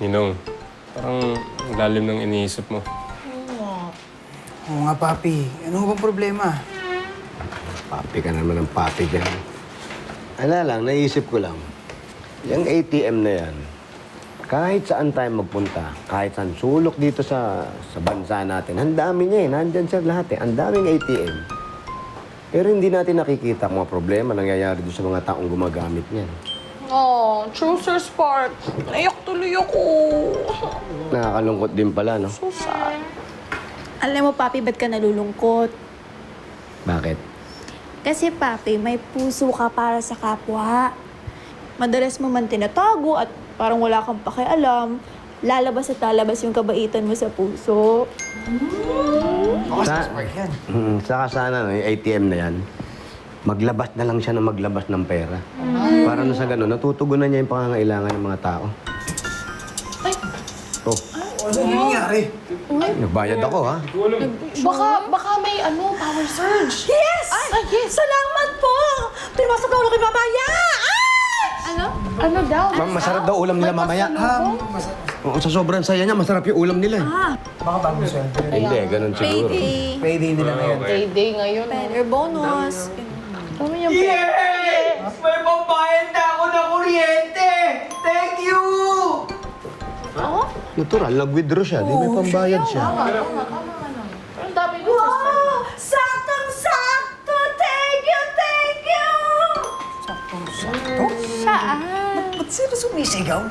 Ninong, parang ang lalim ng iniisip mo. Oo nga, Papi. Ano bang problema? Papi ka naman ng papi dyan. Ala lang, naisip ko lang. Yung ATM na yan, kahit saan tayo magpunta, kahit saan sulok dito sa bansa natin, ang dami niya eh. Nandyan siya lahat eh. Ang daming ATM. Pero hindi natin nakikita kung mga problema nangyayari doon sa mga taong gumagamit niyan. Oh, true, Sir Spark. Naiyak tuloy ako. Nakakalungkot din pala, no? So sad. Alam mo, Papi, ba't ka nalulungkot? Bakit? Kasi, Papi, may puso ka para sa kapwa. Madalas mo man tinatago at parang wala kang pakialam. Lalabas at lalabas yung kabaitan mo sa puso. Saka sana, no, yung ATM na yan, maglabas na lang siya ng maglabas ng pera. Para na sa gano'n, natutugunan niya yung pangangailangan ng mga tao. Ay. Oh, Ano nangyari? nagbayad ako, ha? Baka may power surge. Yes! Ay, yes. Salamat po! Pinasok na ulo kay Mamaya! Ano daw? Ma'am, masarap daw ulam nila mamaya. Oo, sa sobrang saya niya, masarap yung ulam nila. Baka bagong sweldo yun. Hindi, ganun siguro. Payday. Payday nila ngayon. Day ngayon. Or bonus. Kami yung Yes! May pambayad na ako ng kuryente! Thank you! Natural, nag-withdraw siya. Di may pambayad siya. Pero ang dami doon, Sir Spark. Saktong-sakto! Thank you! Thank you! Saan? Ba't sila sumisigaw?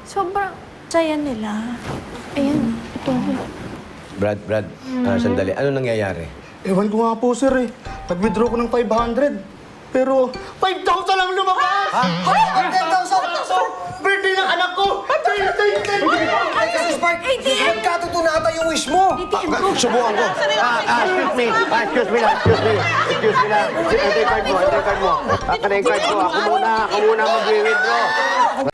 Sobrang saya nila. Ayan, ito. Brad, sandali. Ano nangyayari? Ewan ko nga po, sir eh. Nag-withdraw ko ng 500. Pero 5,000 lang lumabas! Ha? 10,000! Birthday ng anak ko! Kasi Spark, nagkatuto na ata yung wish mo. Subukan ko. Excuse me lang. Ito yung card mo. Ito yung card mo. Ako muna mag-withdraw.